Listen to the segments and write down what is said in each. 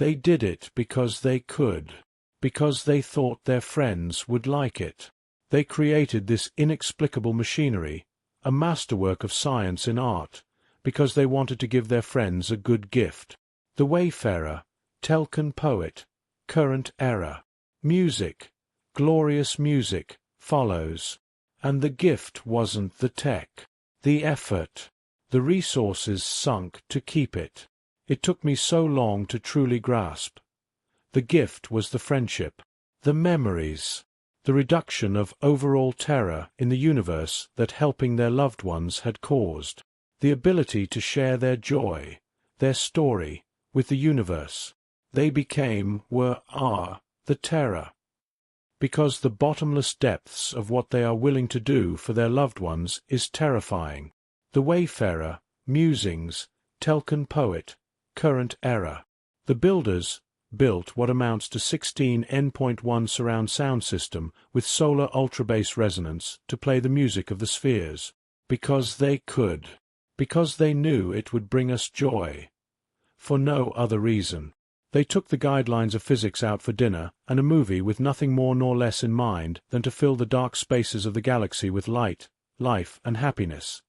They did it because they could. Because they thought their friends would like it. They created this inexplicable machinery, a masterwork of science in art, because they wanted to give their friends a good gift. The wayfarer, Telkin poet, current era. Music, glorious music, follows. And the gift wasn't the tech, the effort, the resources sunk to keep it. It took me so long to truly grasp. The gift was the friendship, the memories, the reduction of overall terror in the universe that helping their loved ones had caused, the ability to share their joy, their story, with the universe. They are, the terror. Because the bottomless depths of what they are willing to do for their loved ones is terrifying. The wayfarer, musings, Telkin poet, current era. The builders built what amounts to 16 N.1 surround sound system with solar ultra-bass resonance to play the music of the spheres. Because they could. Because they knew it would bring us joy. For no other reason. They took the guidelines of physics out for dinner and a movie with nothing more nor less in mind than to fill the dark spaces of the galaxy with light, life and happiness.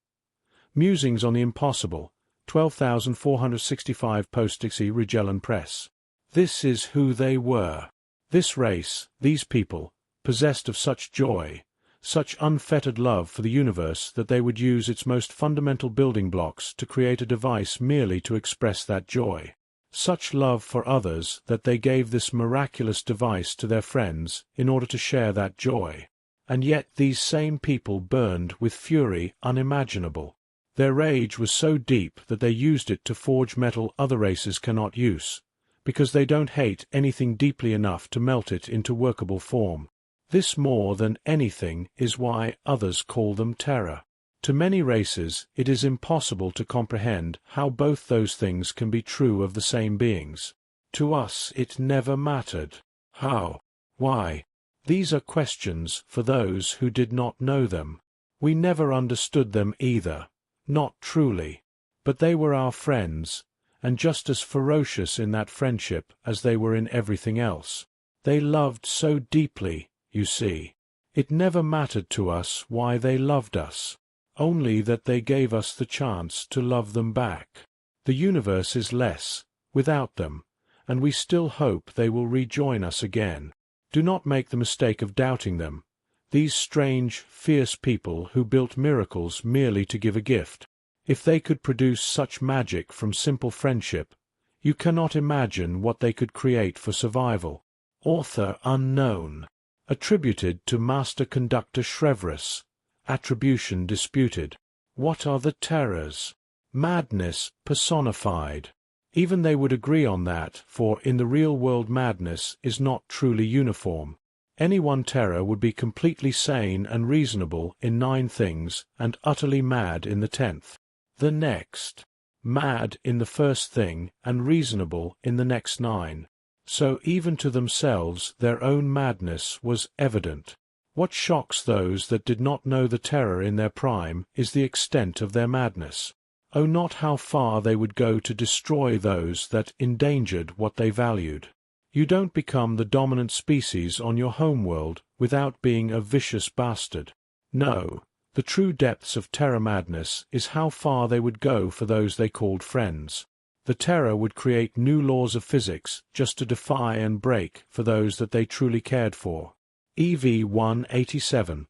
Musings on the Impossible, 12,465 post-Dixie Magellan Press. This is who they were. This race, these people, possessed of such joy, such unfettered love for the universe that they would use its most fundamental building blocks to create a device merely to express that joy. Such love for others that they gave this miraculous device to their friends in order to share that joy. And yet these same people burned with fury unimaginable. Their rage was so deep that they used it to forge metal other races cannot use, because they don't hate anything deeply enough to melt it into workable form. This more than anything is why others call them terror. To many races it is impossible to comprehend how both those things can be true of the same beings. To us it never mattered. How? Why? These are questions for those who did not know them. We never understood them either, not truly. But they were our friends, and just as ferocious in that friendship as they were in everything else. They loved so deeply, you see. It never mattered to us why they loved us, only that they gave us the chance to love them back. The universe is less, without them, and we still hope they will rejoin us again. Do not make the mistake of doubting them, these strange, fierce people who built miracles merely to give a gift. If they could produce such magic from simple friendship, you cannot imagine what they could create for survival. Author unknown. Attributed to Master Conductor Shrevris. Attribution disputed. What are the terrors? Madness personified. Even they would agree on that, for in the real world madness is not truly uniform. Any one terror would be completely sane and reasonable in 9 things and utterly mad in the 10th. The next. Mad in the first thing and reasonable in the next 9. So even to themselves their own madness was evident. What shocks those that did not know the terror in their prime is the extent of their madness. Oh, not how far they would go to destroy those that endangered what they valued. You don't become the dominant species on your home world without being a vicious bastard. No. The true depths of terror madness is how far they would go for those they called friends. The terror would create new laws of physics just to defy and break for those that they truly cared for. EV 187,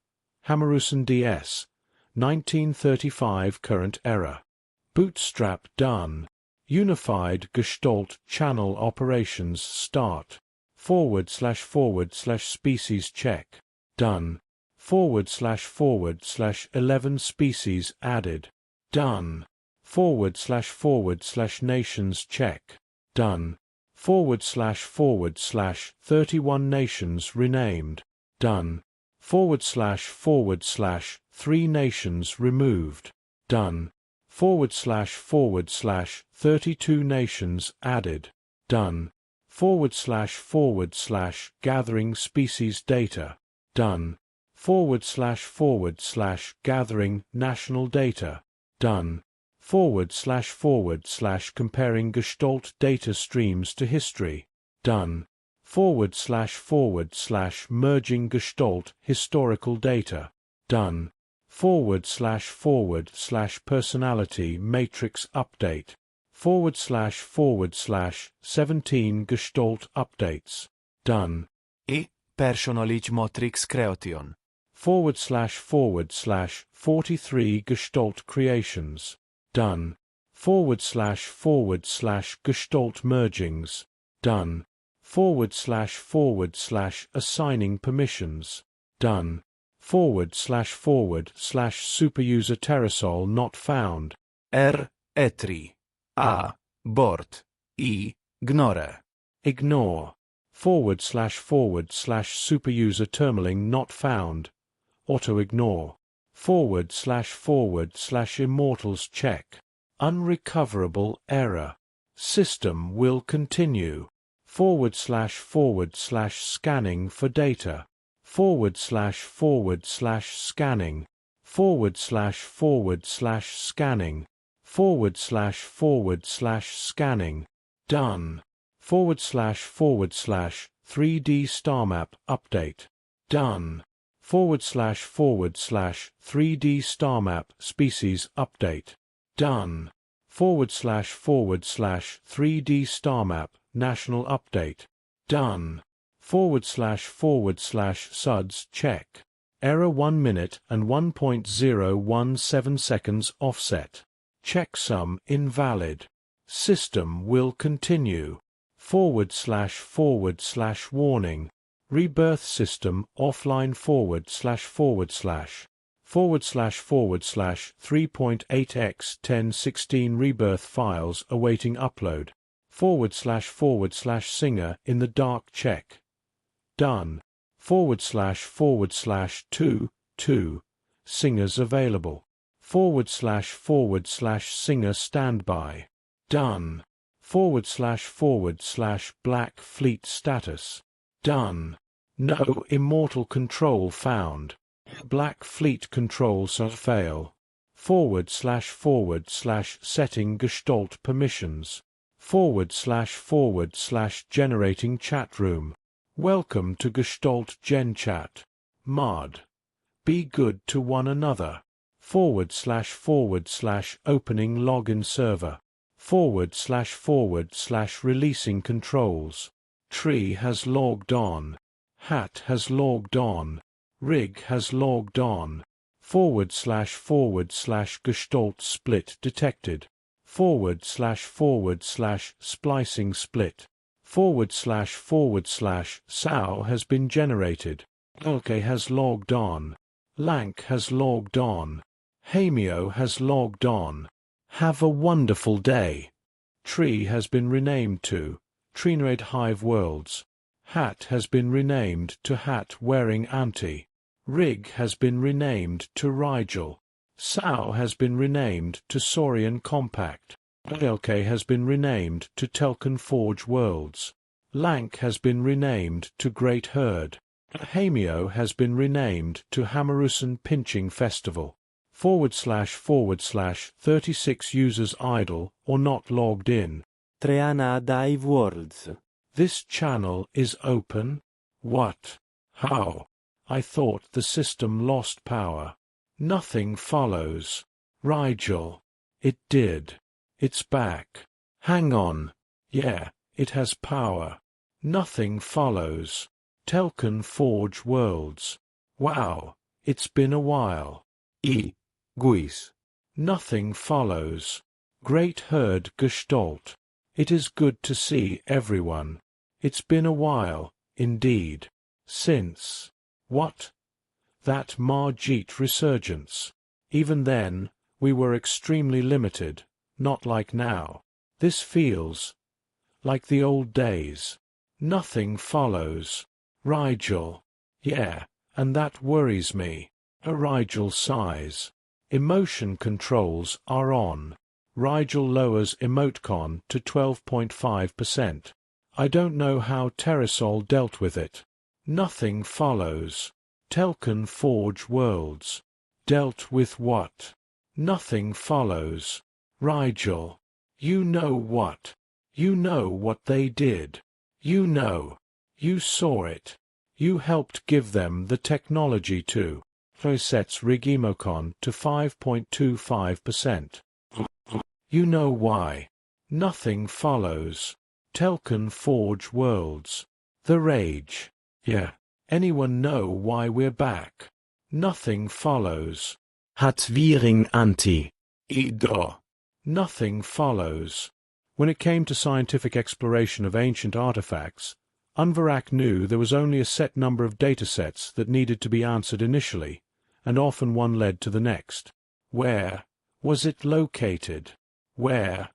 Hamarusan DS, 1935 current era. Bootstrap done. Unified Gestalt Channel Operations start. // species check. Done. / 11 species added. Done. / nations check. Done. / 31 nations renamed. Done. / 3 nations removed. Done. / 32 nations added. Done. / gathering species data. Done. / gathering national data. Done. / comparing Gestalt data streams to history. Done. / merging Gestalt historical data. Done. / personality matrix update. / 17 Gestalt updates. Done. I personality matrix creation. / 43 Gestalt creations. Done. / Gestalt mergings. Done. / assigning permissions. Done. / superuser Terrasol not found. etri. A. Bort. I. Gnore. Ignore. / superuser terminaling not found. Auto ignore. / immortals check. Unrecoverable error. System will continue. / scanning for data. / scanning. / scanning. / scanning. Done. / 3D star map update. Done. / 3D star map species update. Done. / 3D star map national update. Done. / suds check. Error 1 minute and 1.017 seconds offset. Checksum invalid. System will continue. / warning. Rebirth system offline / 3.8x 1016 rebirth files awaiting upload. / singer in the dark check. Done. / 2 singers available. / singer standby. Done. / Black Fleet status. Done. No immortal control found. Black Fleet controls fail. / setting Gestalt permissions. / generating chat room. Welcome to Gestalt Gen Chat. Mod. Be good to one another. / opening login server. / releasing controls. Tree has logged on. Hat has logged on. Rig has logged on. / Gestalt split detected. / splicing split. / sow has been generated. Elke has logged on. Lank has logged on. Hamio has logged on. Have a wonderful day. Tree has been renamed to Treenraid Hive Worlds. Hat has been renamed to Hat Wearing Auntie. Rig has been renamed to Rigel. Sow has been renamed to Saurian Compact. Elke has been renamed to Telkan Forge Worlds. Lank has been renamed to Great Herd. Hamio has been renamed to Hamarusan Pinching Festival. / 36 users idle or not logged in. Treana Dive Worlds. This channel is open? What? How? I thought the system lost power. Nothing follows. Rigel. It did. It's back. Hang on. Yeah, it has power. Nothing follows. Telkan Forge Worlds. Wow, it's been a while. Guis. Nothing follows. Great Herd Gestalt. It is good to see everyone. It's been a while, indeed. Since. What? That Margit resurgence. Even then, we were extremely limited, not like now. This feels like the old days. Nothing follows. Rigel. Yeah, and that worries me. A Rigel size. Emotion controls are on. Rigel lowers emoticon to 12.5%. I don't know how Terrasol dealt with it. Nothing follows. Telkan Forge Worlds. Dealt with what? Nothing follows. Rigel. You know what? You know what they did. You know. You saw it. You helped give them the technology to. Sets Rigimocon to 5.25%. You know why. Nothing follows. Telkan Forge Worlds. The Rage. Yeah. Anyone know why we're back? Nothing follows. Hatviring Anti. Ido. Nothing follows. When it came to scientific exploration of ancient artifacts, Unvarak knew there was only a set number of datasets that needed to be answered initially, and often one led to the next. Where was it located? Where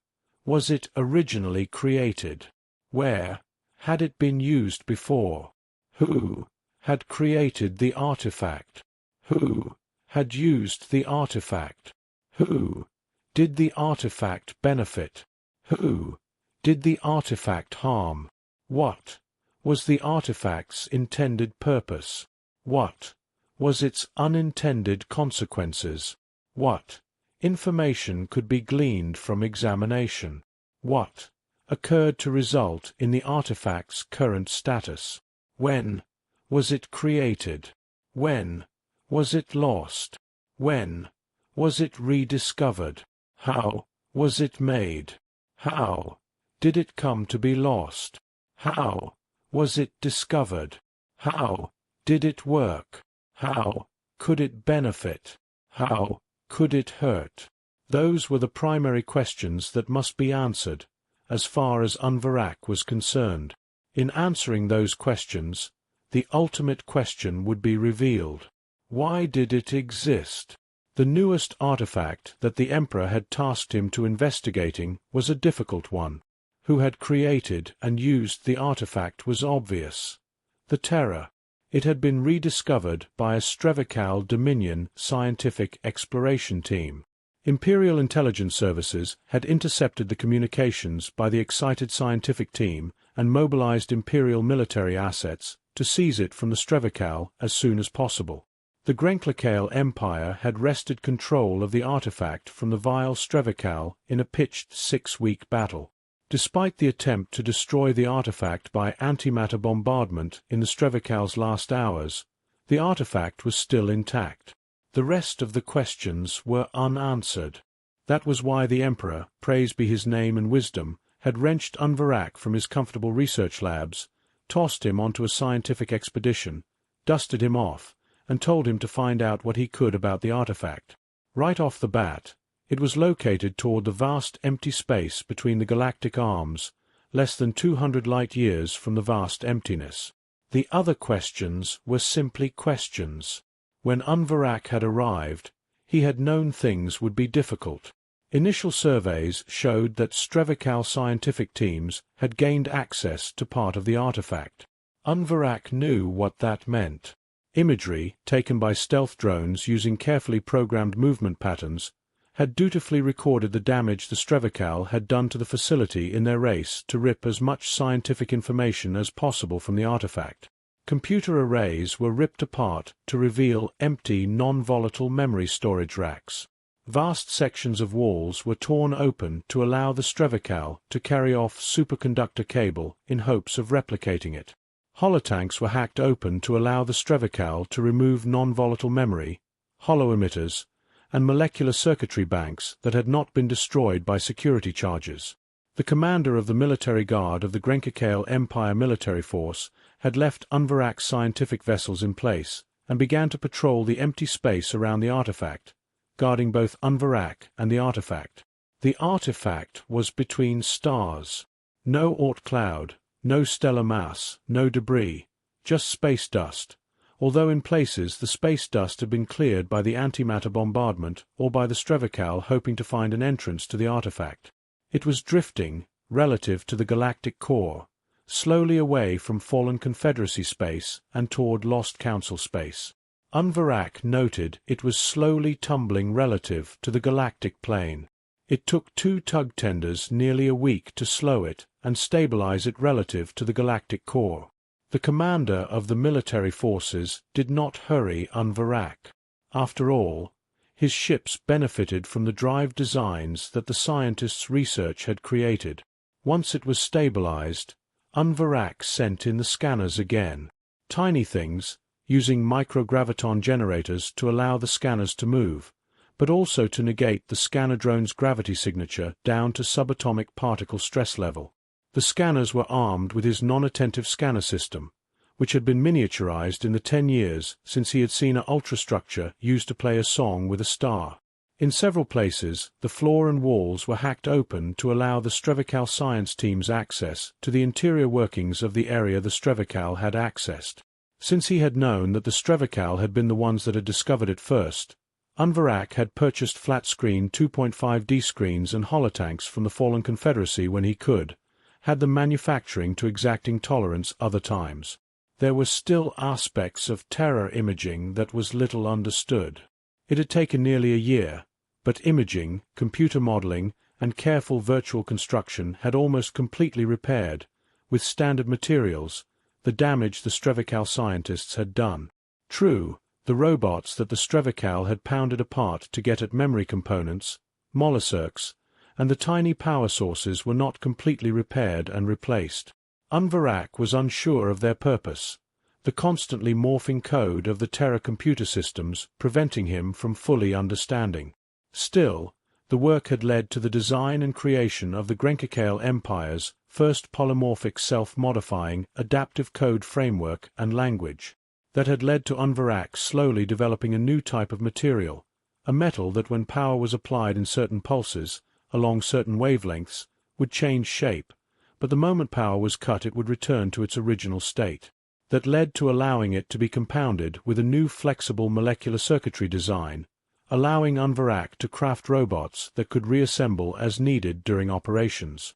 was it originally created? Where had it been used before? Who had created the artifact? Who had used the artifact? Who did the artifact benefit? Who did the artifact harm? What was the artifact's intended purpose? What was its unintended consequences? What information could be gleaned from examination? What occurred to result in the artifact's current status? When was it created? When was it lost? When was it rediscovered? How was it made? How did it come to be lost? How was it discovered? How did it work? How could it benefit? How could it hurt? Those were the primary questions that must be answered, as far as Unvarak was concerned. In answering those questions, the ultimate question would be revealed. Why did it exist? The newest artifact that the Emperor had tasked him to investigating was a difficult one. Who had created and used the artifact was obvious. The Terror. It had been rediscovered by a Strevikal Dominion scientific exploration team. Imperial intelligence services had intercepted the communications by the excited scientific team and mobilized Imperial military assets to seize it from the Strevikal as soon as possible. The Grenklakale Empire had wrested control of the artifact from the vile Strevikal in a pitched 6-week battle. Despite the attempt to destroy the artifact by antimatter bombardment in the Strevikal's last hours, the artifact was still intact. The rest of the questions were unanswered. That was why the Emperor, praised be his name and wisdom, had wrenched Unvarak from his comfortable research labs, tossed him onto a scientific expedition, dusted him off, and told him to find out what he could about the artifact. Right off the bat, it was located toward the vast empty space between the galactic arms, less than 200 light-years from the vast emptiness. The other questions were simply questions. When Unvarak had arrived, he had known things would be difficult. Initial surveys showed that Strevikal scientific teams had gained access to part of the artifact. Unvarak knew what that meant. Imagery, taken by stealth drones using carefully programmed movement patterns, had dutifully recorded the damage the Strevikal had done to the facility in their race to rip as much scientific information as possible from the artifact. Computer arrays were ripped apart to reveal empty, non-volatile memory storage racks. Vast sections of walls were torn open to allow the Strevikal to carry off superconductor cable in hopes of replicating it. Holotanks were hacked open to allow the Strevikal to remove non-volatile memory, hollow emitters, and molecular circuitry banks that had not been destroyed by security charges. The commander of the military guard of the Grenkakale Empire military force had left Unvarak's scientific vessels in place and began to patrol the empty space around the artifact, guarding both Unvarak and the artifact. The artifact was between stars. No Oort cloud, no stellar mass, no debris, just space dust, although in places the space dust had been cleared by the antimatter bombardment or by the Strevikal hoping to find an entrance to the artifact. It was drifting, relative to the galactic core, slowly away from fallen Confederacy space and toward Lost Council space. Unvarak noted it was slowly tumbling relative to the galactic plane. It took 2 tug tenders nearly a week to slow it and stabilize it relative to the galactic core. The commander of the military forces did not hurry Unvarak. After all, His ships benefited from the drive designs that the scientists' research had created. Once it was stabilized, Unvarak sent in the scanners again. Tiny things, using micrograviton generators to allow the scanners to move, but also to negate the scanner drone's gravity signature down to subatomic particle stress level. The scanners were armed with his non-attentive scanner system, which had been miniaturized in the 10 years since he had seen an ultrastructure used to play a song with a star. In several places, the floor and walls were hacked open to allow the Strevical science team's access to the interior workings of the area the Strevical had accessed. Since he had known that the Strevical had been the ones that had discovered it first, Unvarak had purchased flat-screen 2.5D screens and holotanks from the fallen Confederacy when he could, had them manufacturing to exacting tolerance other times. There were still aspects of terror imaging that was little understood. It had taken nearly a year, but imaging, computer modeling, and careful virtual construction had almost completely repaired, with standard materials, the damage the Strevical scientists had done. True, the robots that the Strevical had pounded apart to get at memory components, molosircs, and the tiny power sources were not completely repaired and replaced. Unvarak was unsure of their purpose, the constantly morphing code of the Terra computer systems preventing him from fully understanding. Still, the work had led to the design and creation of the Grenkakale Empire's first polymorphic self-modifying adaptive code framework and language, that had led to Unvarak slowly developing a new type of material, a metal that when power was applied in certain pulses, along certain wavelengths, would change shape, but the moment power was cut it would return to its original state. That led to allowing it to be compounded with a new flexible molecular circuitry design, allowing Unvarak to craft robots that could reassemble as needed during operations.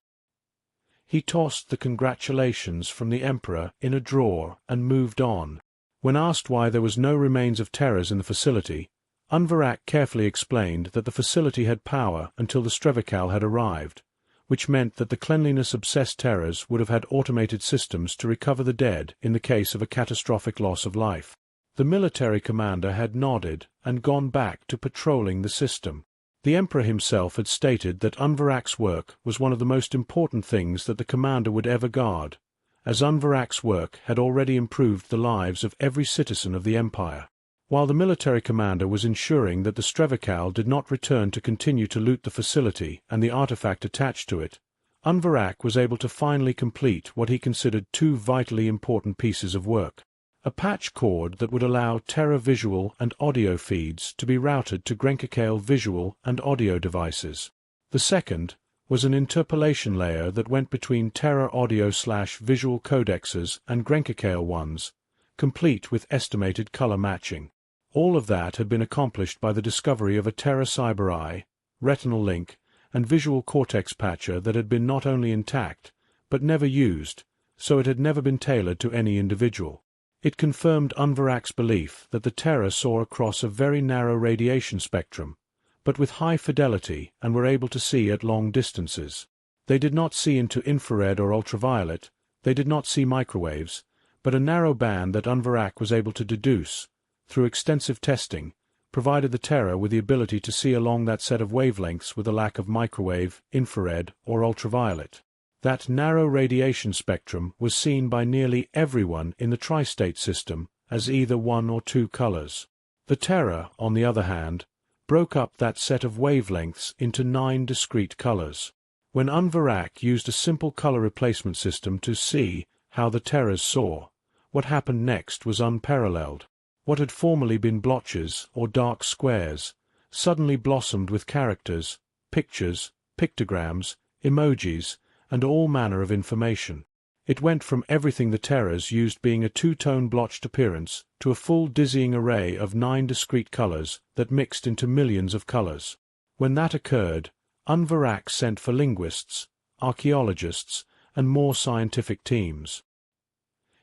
He tossed the congratulations from the Emperor in a drawer and moved on. When asked why there was no remains of Terras in the facility, Unvarak carefully explained that the facility had power until the Strevical had arrived, which meant that the cleanliness-obsessed Terras would have had automated systems to recover the dead in the case of a catastrophic loss of life. The military commander had nodded and gone back to patrolling the system. The Emperor himself had stated that Unvarak's work was one of the most important things that the commander would ever guard, as Unvarak's work had already improved the lives of every citizen of the Empire. While the military commander was ensuring that the Strevical did not return to continue to loot the facility and the artifact attached to it, Unvarak was able to finally complete what he considered two vitally important pieces of work. A patch cord that would allow Terra visual and audio feeds to be routed to Grenkakale visual and audio devices. The second was an interpolation layer that went between Terra audio/visual codexes and Grenkakale ones, complete with estimated color matching. All of that had been accomplished by the discovery of a Terra Cyber Eye, retinal link, and visual cortex patcher that had been not only intact, but never used, so it had never been tailored to any individual. It confirmed Unvarak's belief that the Terra saw across a very narrow radiation spectrum, but with high fidelity and were able to see at long distances. They did not see into infrared or ultraviolet, they did not see microwaves, but a narrow band that Unvarak was able to deduce, through extensive testing, provided the Terra with the ability to see along that set of wavelengths with a lack of microwave, infrared, or ultraviolet. That narrow radiation spectrum was seen by nearly everyone in the tri-state system as either one or two colors. The Terra, on the other hand, broke up that set of wavelengths into 9 discrete colors. When Unvarak used a simple color replacement system to see how the Terras saw, what happened next was unparalleled. What had formerly been blotches or dark squares suddenly blossomed with characters, pictures, pictograms, emojis, and all manner of information. It went from everything the Terras used being a two-tone blotched appearance to a full dizzying array of 9 discrete colors that mixed into millions of colors. When that occurred, Unvarak sent for linguists, archaeologists, and more scientific teams.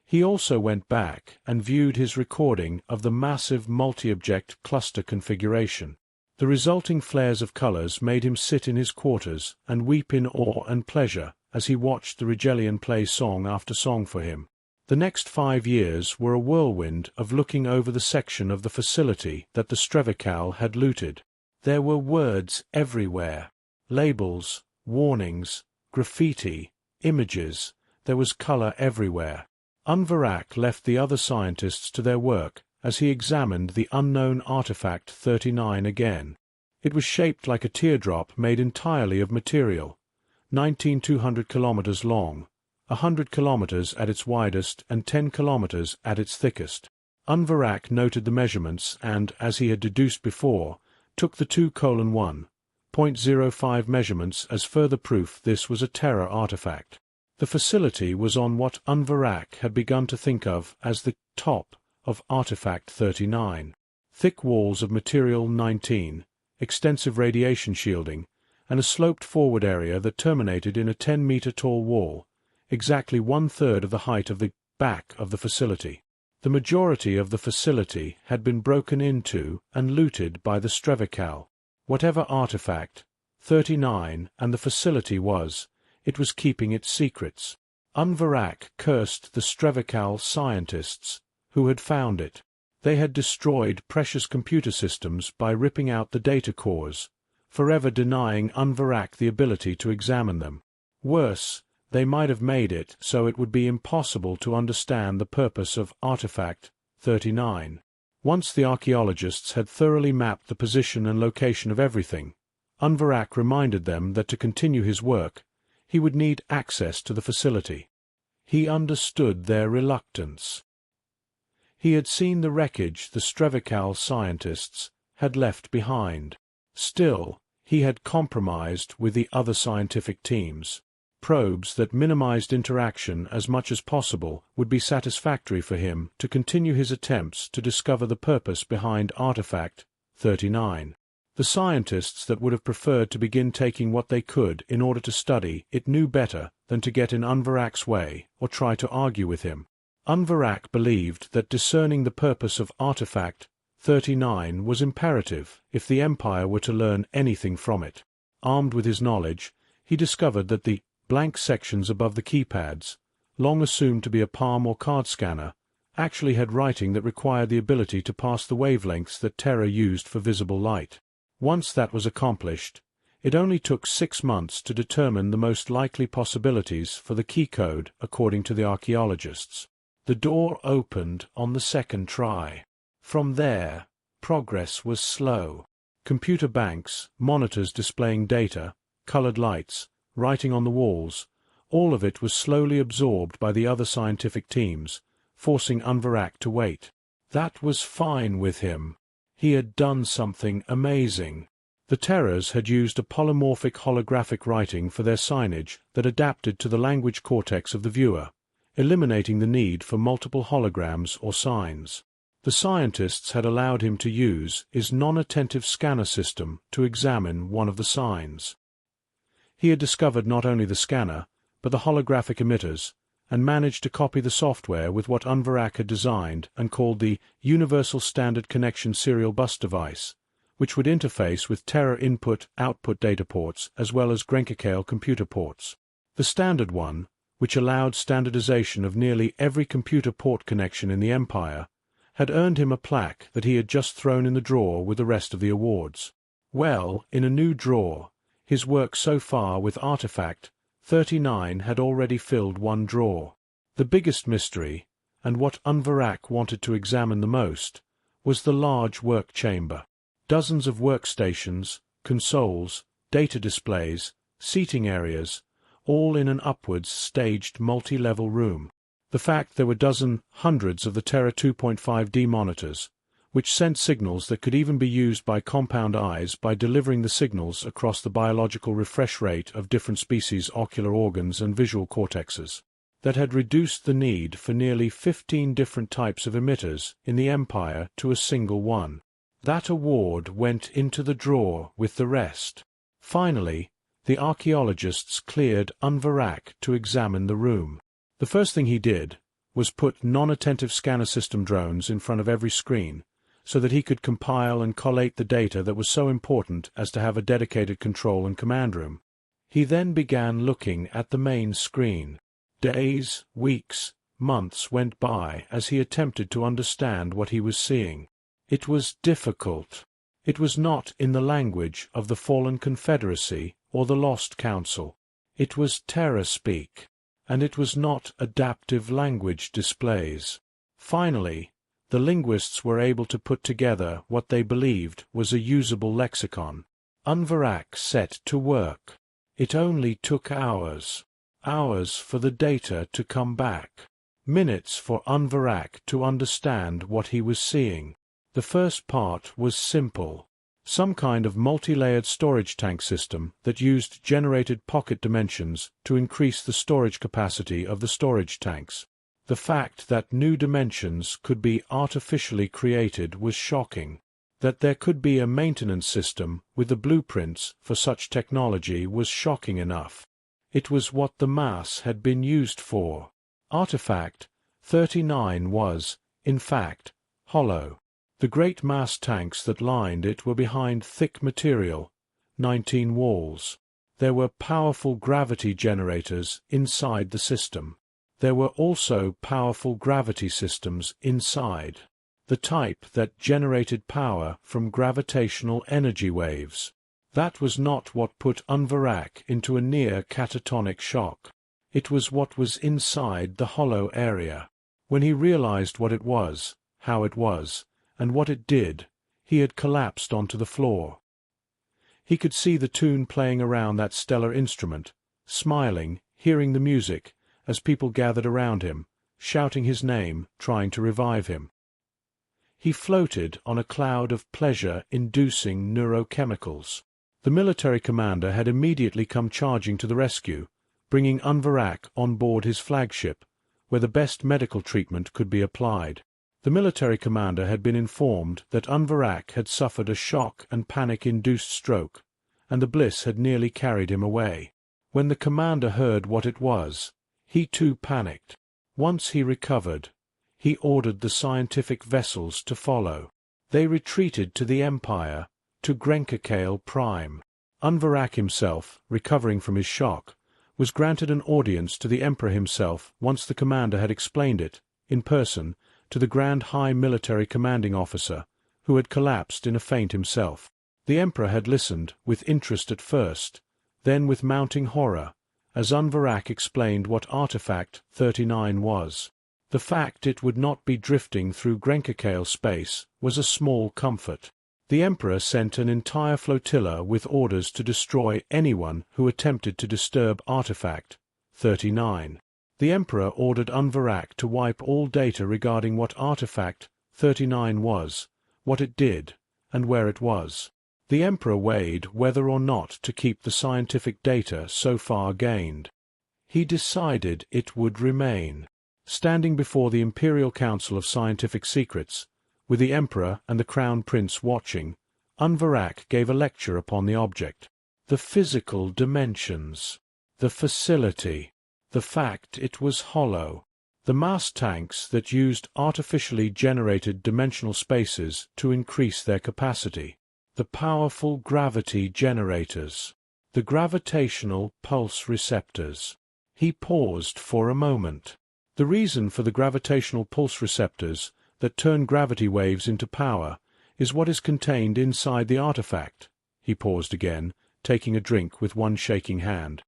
He also went back and viewed his recording of the massive multi-object cluster configuration. The resulting flares of colors made him sit in his quarters and weep in awe and pleasure as he watched the Rigelian play song after song for him. The next 5 years were a whirlwind of looking over the section of the facility that the Strevical had looted. There were words everywhere. Labels, warnings, graffiti, images. There was color everywhere. Unvarak left the other scientists to their work as he examined the unknown artifact 39 again. It was shaped like a teardrop made entirely of material, 19,200 kilometers long, 100 kilometers at its widest and 10 kilometers at its thickest. Unvarak noted the measurements and, as he had deduced before, took the 2:1.05 measurements as further proof this was a Terra artifact. The facility was on what Unvarak had begun to think of as the top of Artifact 39. Thick walls of Material 19, extensive radiation shielding, and a sloped forward area that terminated in a 10-meter-tall wall, exactly one-third of the height of the back of the facility. The majority of the facility had been broken into and looted by the Strevikal. Whatever Artifact 39 and the facility was, it was keeping its secrets. Unvarak cursed the Strevikal scientists who had found it. They had destroyed precious computer systems by ripping out the data cores, forever denying Unvarak the ability to examine them. Worse, they might have made it so it would be impossible to understand the purpose of Artifact 39. Once the archaeologists had thoroughly mapped the position and location of everything, Unvarak reminded them that to continue his work, he would need access to the facility. He understood their reluctance. He had seen the wreckage the Strevikal scientists had left behind. Still, he had compromised with the other scientific teams. Probes that minimized interaction as much as possible would be satisfactory for him to continue his attempts to discover the purpose behind Artifact 39. The scientists that would have preferred to begin taking what they could in order to study it knew better than to get in Unvarak's way or try to argue with him. Unvarak believed that discerning the purpose of Artifact 39 was imperative if the Empire were to learn anything from it. Armed with his knowledge, he discovered that the blank sections above the keypads, long assumed to be a palm or card scanner, actually had writing that required the ability to pass the wavelengths that Terra used for visible light. Once that was accomplished, it only took 6 months to determine the most likely possibilities for the key code according to the archaeologists. The door opened on the second try. From there, progress was slow. Computer banks, monitors displaying data, colored lights, writing on the walls, all of it was slowly absorbed by the other scientific teams, forcing Unvarak to wait. That was fine with him. He had done something amazing. The Terrors had used a polymorphic holographic writing for their signage that adapted to the language cortex of the viewer, eliminating the need for multiple holograms or signs. The scientists had allowed him to use his non-attentive scanner system to examine one of the signs. He had discovered not only the scanner, but the holographic emitters, and managed to copy the software with what Unvarak had designed and called the Universal Standard Connection Serial Bus Device, which would interface with Terra input-output data ports as well as Grenkakale computer ports. The standard one, which allowed standardization of nearly every computer port connection in the Empire, had earned him a plaque that he had just thrown in the drawer with the rest of the awards. Well, in a new drawer, his work so far with Artifact 39 had already filled one drawer. The biggest mystery, and what Unvarak wanted to examine the most, was the large work chamber. Dozens of workstations, consoles, data displays, seating areas, all in an upwards staged multi-level room. The fact there were hundreds of the Terra 2.5D monitors, which sent signals that could even be used by compound eyes by delivering the signals across the biological refresh rate of different species' ocular organs and visual cortexes, that had reduced the need for nearly 15 different types of emitters in the Empire to a single one. That award went into the drawer with the rest. Finally, the archaeologists cleared Unvarak to examine the room. The first thing he did was put non-attentive scanner system drones in front of every screen, so that he could compile and collate the data that was so important as to have a dedicated control and command room. He then began looking at the main screen. Days, weeks, months went by as he attempted to understand what he was seeing. It was difficult. It was not in the language of the fallen Confederacy or the Lost Council. It was terror speak, and it was not adaptive language displays. Finally, the linguists were able to put together what they believed was a usable lexicon. Unvarak set to work. It only took hours. Hours for the data to come back. Minutes for Unvarak to understand what he was seeing. The first part was simple. Some kind of multi-layered storage tank system that used generated pocket dimensions to increase the storage capacity of the storage tanks. The fact that new dimensions could be artificially created was shocking. That there could be a maintenance system with the blueprints for such technology was shocking enough. It was what the mass had been used for. Artifact 39 was, in fact, hollow. The great mass tanks that lined it were behind thick material, 19 walls. There were powerful gravity generators inside the system. There were also powerful gravity systems inside, the type that generated power from gravitational energy waves. That was not what put Unvarak into a near catatonic shock. It was what was inside the hollow area. When he realized what it was, how it was, and what it did, he had collapsed onto the floor. He could see the tune playing around that stellar instrument, smiling, hearing the music, as people gathered around him, shouting his name, trying to revive him. He floated on a cloud of pleasure-inducing neurochemicals. The military commander had immediately come charging to the rescue, bringing Unvarak on board his flagship, where the best medical treatment could be applied. The military commander had been informed that Unvarak had suffered a shock and panic-induced stroke, and the bliss had nearly carried him away. When the commander heard what it was, he too panicked. Once he recovered, he ordered the scientific vessels to follow. They retreated to the Empire, to Grenkakale Prime. Unvarak himself, recovering from his shock, was granted an audience to the Emperor himself once the commander had explained it, in person, to the Grand High Military Commanding Officer, who had collapsed in a faint himself. The Emperor had listened, with interest at first, then with mounting horror, as Unvarak explained what Artifact 39 was. The fact it would not be drifting through Grenkakale space was a small comfort. The Emperor sent an entire flotilla with orders to destroy anyone who attempted to disturb Artifact 39. The Emperor ordered Unvarak to wipe all data regarding what Artifact 39 was, what it did, and where it was. The Emperor weighed whether or not to keep the scientific data so far gained. He decided it would remain. Standing before the Imperial Council of Scientific Secrets, with the Emperor and the Crown Prince watching, Unvarak gave a lecture upon the object. The physical dimensions, the facility, the fact it was hollow, the mass tanks that used artificially generated dimensional spaces to increase their capacity, the powerful gravity generators, the gravitational pulse receptors. He paused for a moment. The reason for the gravitational pulse receptors that turn gravity waves into power is what is contained inside the artifact. He paused again, taking a drink with one shaking hand.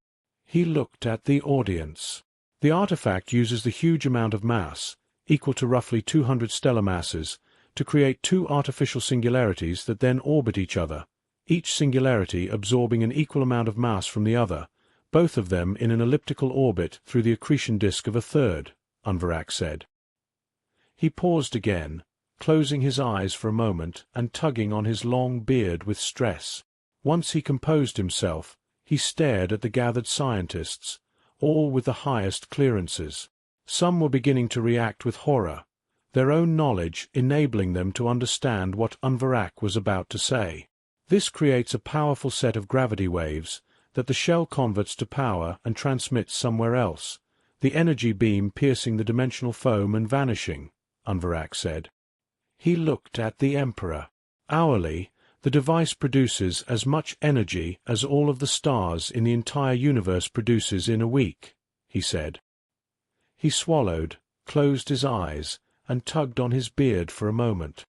He looked at the audience. The artifact uses the huge amount of mass, equal to roughly 200 stellar masses, to create two artificial singularities that then orbit each other, each singularity absorbing an equal amount of mass from the other, both of them in an elliptical orbit through the accretion disk of a third, Unvarak said. He paused again, closing his eyes for a moment and tugging on his long beard with stress. Once he composed himself, he stared at the gathered scientists, all with the highest clearances. Some were beginning to react with horror, their own knowledge enabling them to understand what Unvarak was about to say. This creates a powerful set of gravity waves that the shell converts to power and transmits somewhere else, the energy beam piercing the dimensional foam and vanishing, Unvarak said. He looked at the Emperor. Hourly, the device produces as much energy as all of the stars in the entire universe produces in a week, he said. He swallowed, closed his eyes, and tugged on his beard for a moment.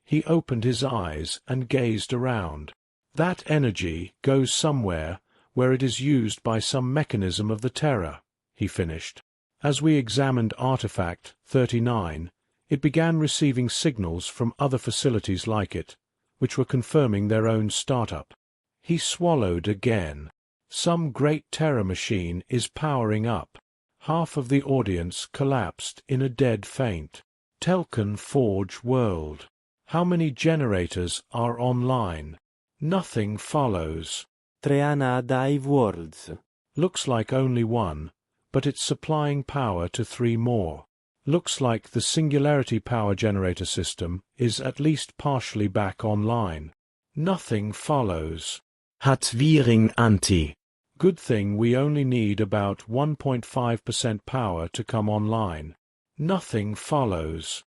He opened his eyes and gazed around. That energy goes somewhere where it is used by some mechanism of the Terra, he finished. As we examined Artifact 39, it began receiving signals from other facilities like it, which were confirming their own startup. He swallowed again. Some great Terra machine is powering up. Half of the audience collapsed in a dead faint. Telkan Forge World. How many generators are online? Nothing follows. Treana Dive Worlds. Looks like only one, but it's supplying power to 3 more. Looks like the Singularity power generator system is at least partially back online. Nothing follows. HFY Anti. Good thing we only need about 1.5% power to come online. Nothing follows.